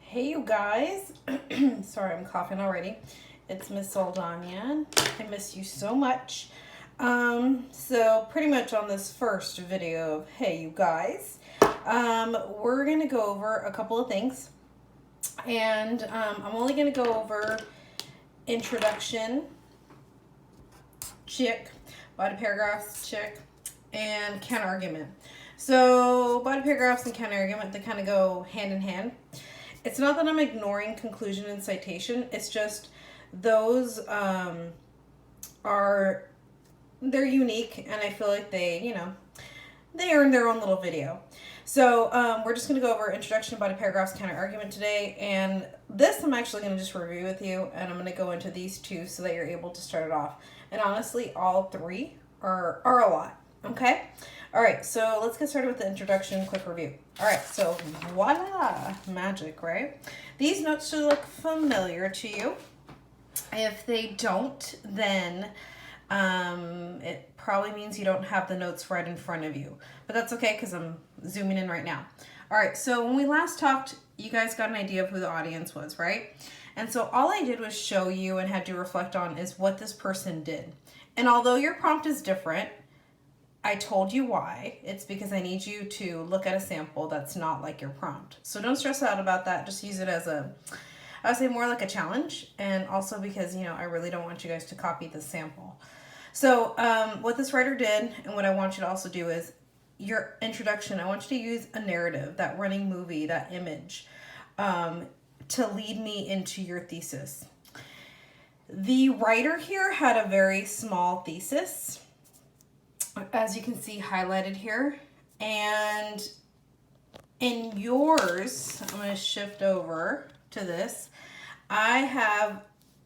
Hey you guys, sorry I'm coughing already. It's Miss Saldana. I miss you so much. So pretty much on this first video of Hey you guys, we're gonna go over a couple of things, and I'm only gonna go over introduction, check, body paragraphs, check, and counter argument. So body paragraphs and counter argument, they kind of go hand in hand. It's not that I'm ignoring conclusion and citation. It's just those they're unique, and I feel like they earn their own little video. So we're just going to go over introduction, body paragraphs, counter argument today, and this I'm actually going to just review with you, and I'm going to go into these two so that you're able to start it off. And honestly, all three are a lot. Okay. All right, so let's get started with the introduction, quick review. All right, so voila, magic, right? These notes should look familiar to you. If they don't, then it probably means you don't have the notes right in front of you. But that's okay because I'm zooming in right now. All right, so when we last talked, you guys got an idea of who the audience was, right? And so all I did was show you and had you reflect on is what this person did. And although your prompt is different, I told you why. It's because I need you to look at a sample that's not like your prompt. So don't stress out about that. Just use it as I would say more like a challenge. And also because, I really don't want you guys to copy the sample. So what this writer did, and what I want you to also do is your introduction. I want you to use a narrative, that running movie, that image, to lead me into your thesis. The writer here had a very small thesis, as you can see highlighted here, and in yours, I'm going to shift over to this. I have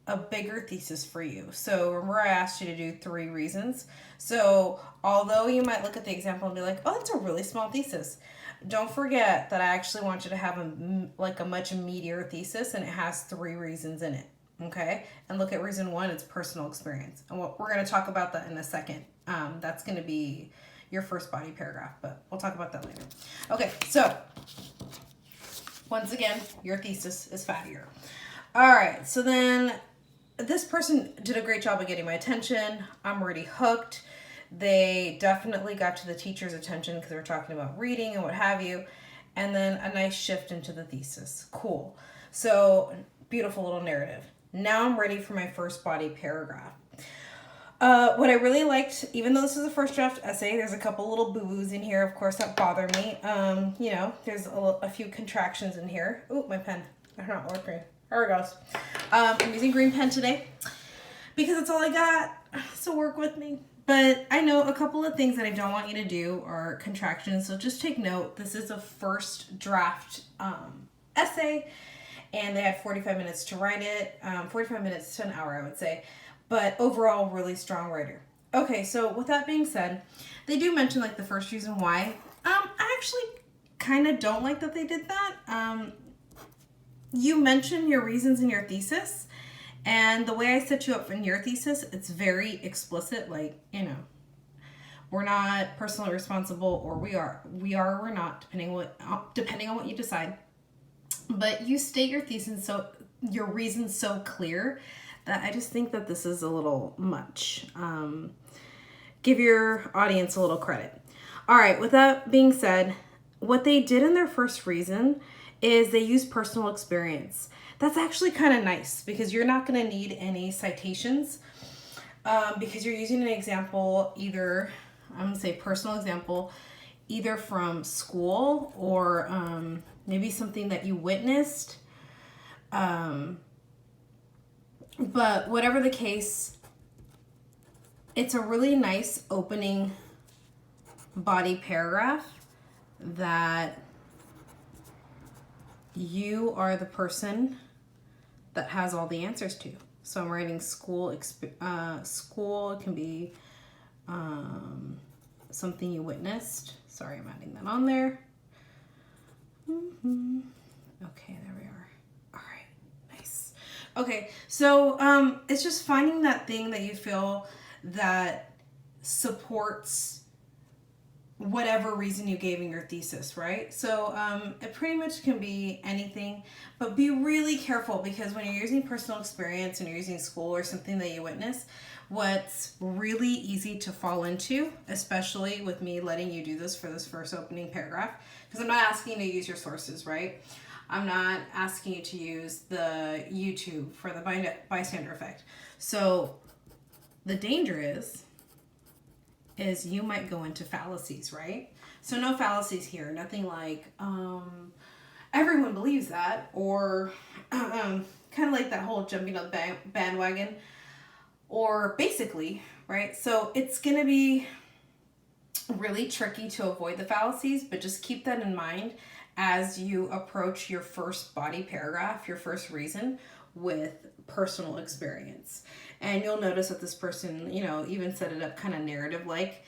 a bigger thesis for you. So remember I asked you to do 3 reasons. So although you might look at the example and be like, oh, that's a really small thesis, don't forget that I actually want you to have a much meatier thesis, and it has 3 reasons in it. Okay, and look at reason 1, it's personal experience. And we're going to talk about that in a second. That's going to be your first body paragraph, but we'll talk about that later. Okay, so once again, your thesis is fattier. All right, so then this person did a great job of getting my attention. I'm already hooked. They definitely got to the teacher's attention because they were talking about reading and what have you. And then a nice shift into the thesis. Cool. So beautiful little narrative. Now I'm ready for my first body paragraph. What I really liked, even though this is a first draft essay, there's a couple little boo-boos in here, of course, that bother me. There's a few contractions in here. Ooh, my pen. They're not working. There it goes. I'm using green pen today because that's all I got, so work with me. But I know a couple of things that I don't want you to do are contractions, so just take note. This is a first draft essay, and they had 45 minutes to write it, 45 minutes to an hour, I would say. But overall, really strong writer. Okay, so with that being said, they do mention the first reason why. I actually kind of don't like that they did that. You mention your reasons in your thesis, and the way I set you up in your thesis, it's very explicit. We're not personally responsible, or we are or we're not, depending on what you decide. But you state your thesis, your reasons so clear that I just think that this is a little much. Give your audience a little credit. All right, with that being said, what they did in their first reason is they used personal experience. That's actually kind of nice because you're not going to need any citations because you're using an example, either, I'm going to say personal example, either from school or maybe something that you witnessed. But whatever the case, it's a really nice opening body paragraph that you are the person that has all the answers to. So I'm writing school. School, it can be something you witnessed. Sorry, I'm adding that on there. Okay, there we are. All right, nice. Okay, so it's just finding that thing that you feel that supports whatever reason you gave in your thesis, right? So it pretty much can be anything, but be really careful, because when you're using personal experience and you're using school or something that you witness, what's really easy to fall into, especially with me letting you do this for this first opening paragraph, because I'm not asking you to use your sources, right? I'm not asking you to use the YouTube for the bystander effect. So the danger is you might go into fallacies, right? So no fallacies here. Nothing like everyone believes that, or kind of like that whole jumping on the bandwagon, or basically, right? So it's going to be really tricky to avoid the fallacies, but just keep that in mind as you approach your first body paragraph, your first reason, with personal experience. And you'll notice that this person, you know, even set it up kind of narrative like,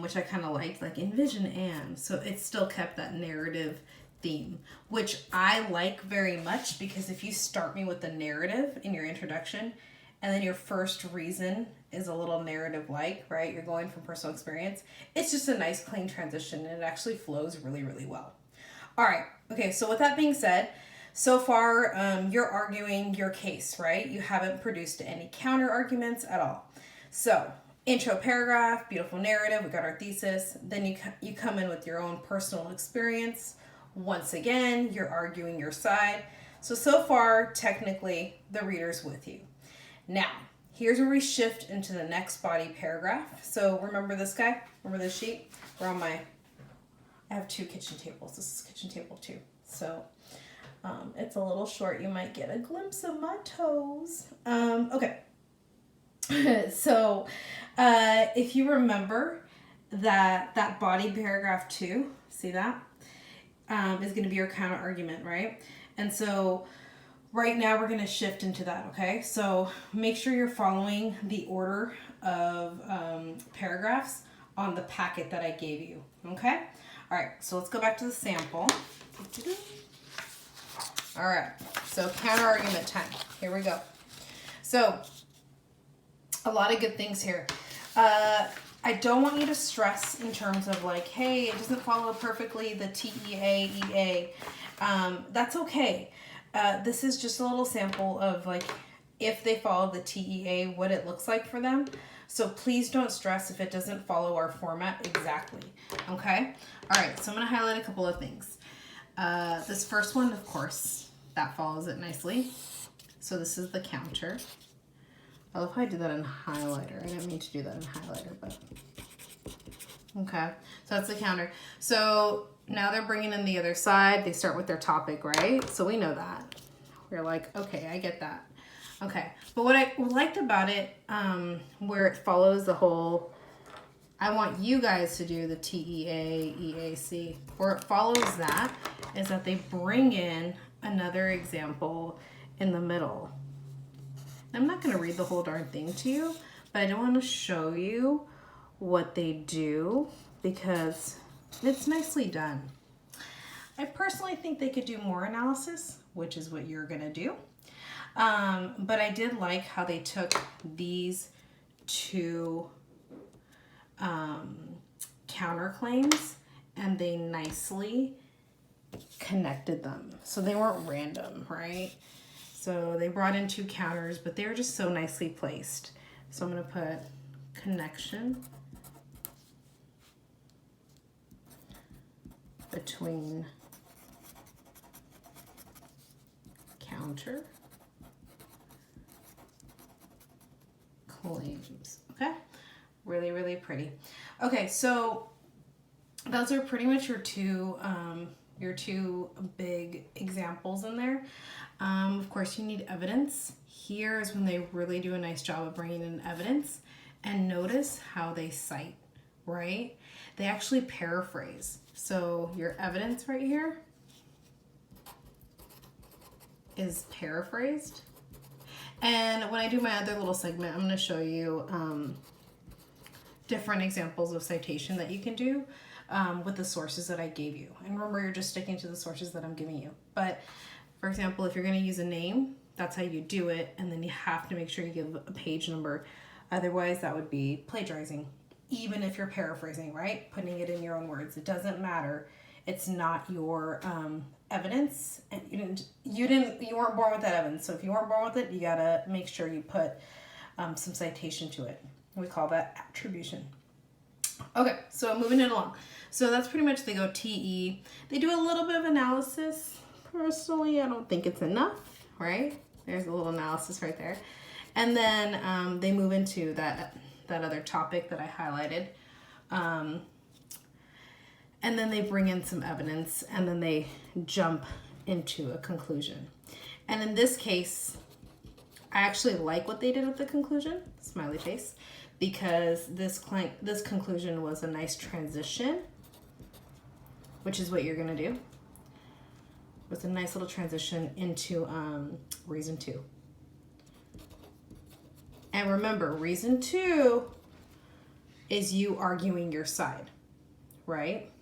which I kind of liked, like envision and. So it still kept that narrative theme, which I like very much, because if you start me with the narrative in your introduction, and then your first reason is a little narrative like, right? You're going from personal experience. It's just a nice clean transition, and it actually flows really, really well. All right. Okay. So with that being said, so far you're arguing your case, right? You haven't produced any counter arguments at all. So intro paragraph, beautiful narrative. We got our thesis. Then you come in with your own personal experience. Once again, you're arguing your side. So far, technically, the reader's with you. Now, here's where we shift into the next body paragraph. So remember this guy? Remember this sheet? We're on I have 2 kitchen tables. This is kitchen table 2. So it's a little short. You might get a glimpse of my toes. Okay. So if you remember that body paragraph 2, see that? Is going to be your counter argument, right? And so right now we're going to shift into that, okay? So make sure you're following the order of paragraphs on the packet that I gave you, okay? All right, so let's go back to the sample. All right, so counter argument time. Here we go. So a lot of good things here. I don't want you to stress in terms of like, hey, it doesn't follow perfectly the TEA, EA. That's okay. This is just a little sample of like, if they follow the TEA, what it looks like for them. So please don't stress if it doesn't follow our format exactly, okay? All right, so I'm gonna highlight a couple of things. This first one, of course, that follows it nicely. So this is the counter. I love how I did that in highlighter. I didn't mean to do that in highlighter, but okay. So that's the counter. So now they're bringing in the other side. They start with their topic, right? So we know that. We're like, okay, I get that. Okay, but what I liked about it, where it follows the whole, I want you guys to do the TEA, EAC, where it follows that, is that they bring in another example in the middle. I'm not going to read the whole darn thing to you, but I do want to show you what they do because it's nicely done. I personally think they could do more analysis, which is what you're going to do. But I did like how they took these 2 counterclaims and they nicely connected them. So they weren't random, right? So they brought in 2 counters, but they were just so nicely placed. So I'm going to put connection between counter claims. Okay, really, really pretty. Okay, so those are pretty much your two big examples in there. Of course, you need evidence. Here is when they really do a nice job of bringing in evidence. And notice how they cite, right? They actually paraphrase. So your evidence right here is paraphrased. And when I do my other little segment, I'm going to show you different examples of citation that you can do with the sources that I gave you. And remember, you're just sticking to the sources that I'm giving you. But for example, if you're going to use a name, that's how you do it. And then you have to make sure you give a page number. Otherwise, that would be plagiarizing. even if you're paraphrasing, right? Putting it in your own words. It doesn't matter. It's not your evidence, and you weren't born with that evidence. So if you weren't born with it, you gotta make sure you put some citation to it. We call that attribution. Okay, so moving it along. So that's pretty much, they go TE. They do a little bit of analysis. Personally, I don't think it's enough, right? There's a little analysis right there. And then they move into that other topic that I highlighted. And then they bring in some evidence, and then they jump into a conclusion. And in this case, I actually like what they did with the conclusion, smiley face, because this conclusion was a nice transition, which is what you're going to do. It was a nice little transition into reason 2. And remember, reason 2 is you arguing your side, right?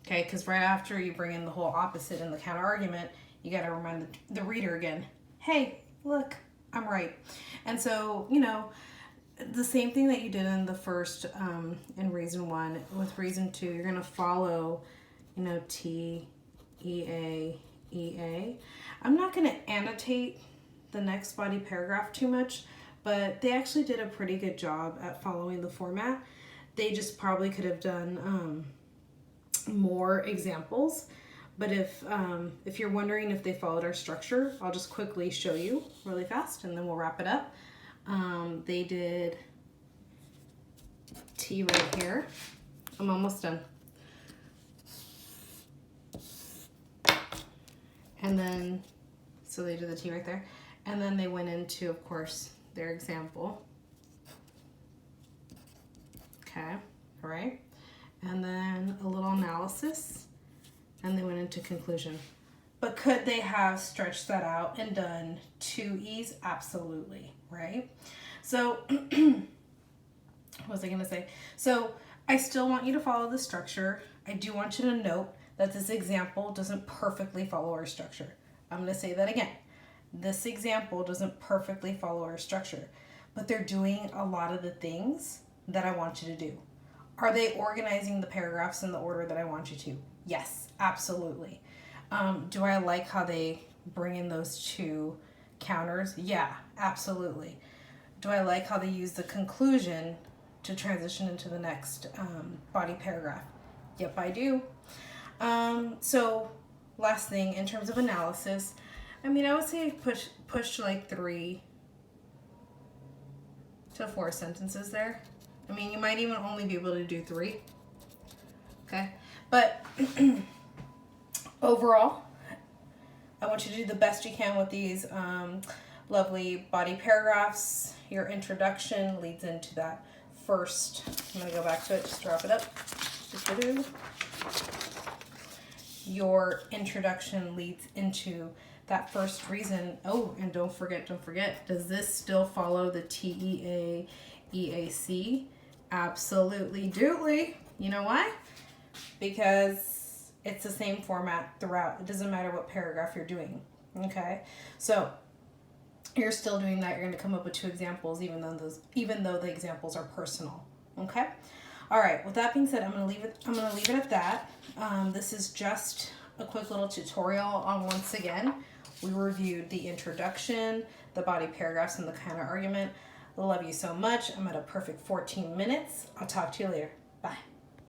Okay, because right after you bring in the whole opposite and the counter argument, you got to remind the reader again, hey, look, I'm right. And so, the same thing that you did in the first, in reason 1, with reason 2, you're going to follow, T, E, A, E, A. I'm not going to annotate the next body paragraph too much, but they actually did a pretty good job at following the format. They just probably could have done more examples. But if you're wondering if they followed our structure, I'll just quickly show you really fast, and then we'll wrap it up. They did T right here. I'm almost done. And then, so they did the T right there. And then they went into, of course, their example. Okay, all right. And then a little analysis. And they went into conclusion. But could they have stretched that out and done 2 E's? Absolutely, right? So, what was I going to say? So, I still want you to follow the structure. I do want you to note that this example doesn't perfectly follow our structure. I'm going to say that again. This example doesn't perfectly follow our structure, but they're doing a lot of the things that I want you to do. Are they organizing the paragraphs in the order that I want you to? Yes, absolutely. Do I like how they bring in those 2 counters? Yeah, absolutely. Do I like how they use the conclusion to transition into the next body paragraph? Yep, I do. So last thing, in terms of analysis, I would say push to like 3 to 4 sentences there. You might even only be able to do 3. Okay, but overall, I want you to do the best you can with these lovely body paragraphs. Your introduction leads into that first. I'm going to go back to it just to wrap it up. Your introduction leads into that first reason. Oh, and don't forget, does this still follow the TEA, EAC? Absolutely doodly. You know why? Because it's the same format throughout. It doesn't matter what paragraph you're doing. Okay? So you're still doing that. You're going to come up with 2 examples, even though the examples are personal. Okay? All right. With that being said, I'm going to leave it at that. This is just a quick little tutorial on, once again, we reviewed the introduction, the body paragraphs, and the counter argument. Love you so much. I'm at a perfect 14 minutes. I'll talk to you later. Bye.